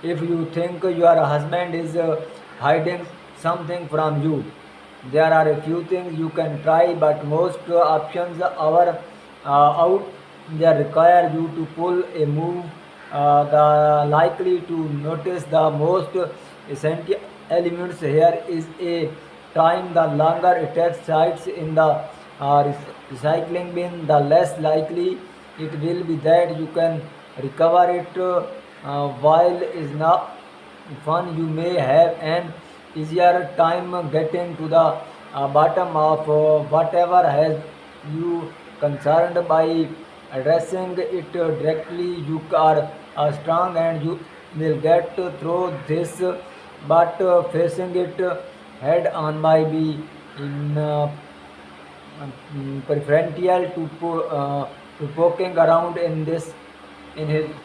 If you think your husband is hiding something from you, there are a few things you can try, but most options are out there require you to pull a move. The likely to notice the most essential elements here is a time. The longer it takes sites in the recycling bin, the less likely it will be that you can recover it. While is not fun, you may have an easier time getting to the bottom of whatever has you concerned by addressing it directly. You are strong and you will get through this, but facing it head on might be in preferential to poking around in his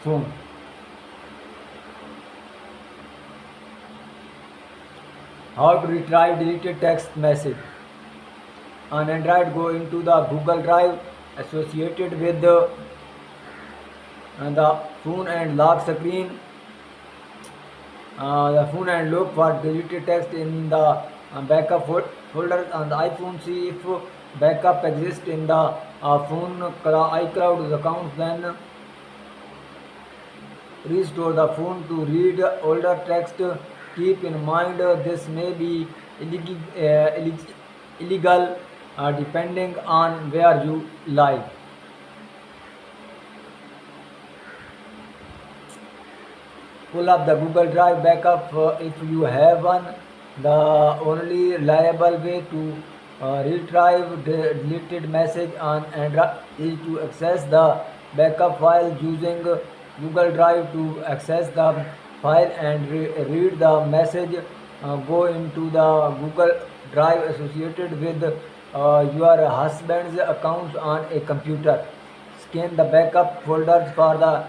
phone. How to retrieve deleted text message. On Android, go into the Google Drive associated with the phone and lock screen. The phone and look for deleted text in the backup folder on the iPhone. See if backup exists in the phone iCloud account. Then restore the phone to read older text. Keep in mind this may be illegal depending on where you live. Pull up the Google Drive backup if you have one. The only reliable way to retrieve the deleted message on Android is to access the backup file using Google Drive. To access the file and read the message, go into the Google Drive associated with your husband's accounts on a computer. Scan the backup folders for the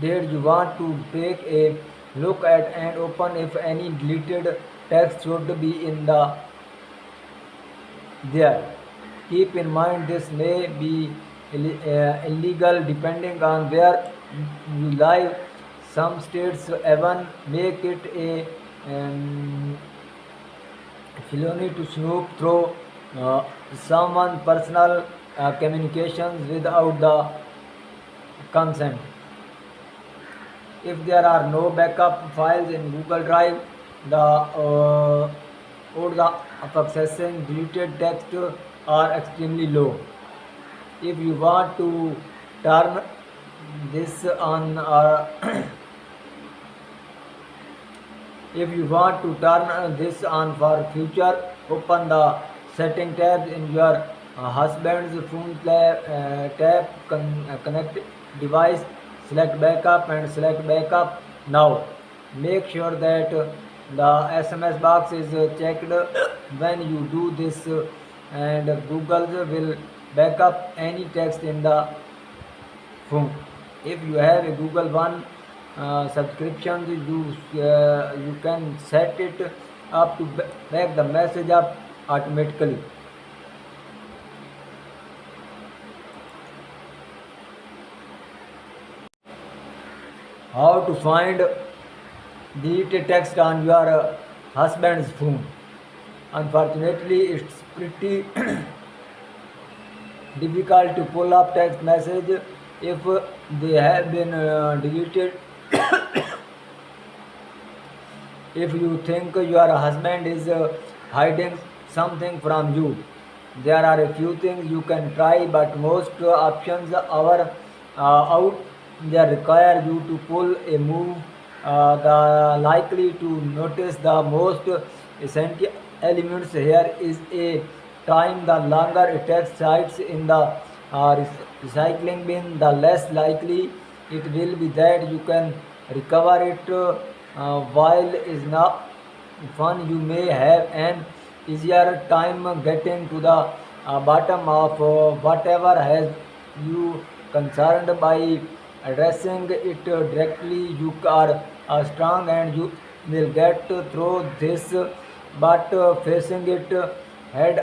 date you want to take a look at and open if any deleted text should be in there. Keep in mind this may be illegal depending on where you live. Some states even make it a felony to snoop through someone's personal communications without the consent. If there are no backup files in Google Drive, the odds of accessing deleted text are extremely low. If you want to turn this on, if you want to turn this on for future, open the setting tab in your husband's phone tab, connect device, select backup and select backup now. Make sure that the SMS box is checked when you do this, and Google will back up any text in the phone. If you have a Google One subscription, you can set it up to back the message up automatically. How to find deleted text on your husband's phone. Unfortunately, it's pretty difficult to pull up text message if they have been deleted. If you think your husband is hiding something from you, there are a few things you can try, but most options are out there require you to pull a move. The likely to notice the most essential elements here is a time. The longer it takes sites in the recycling bin, the less likely it will be that you can recover it. While is not fun, you may have an easier time getting to the bottom of whatever has you concerned by addressing it directly. You are strong and you will get through this, but facing it head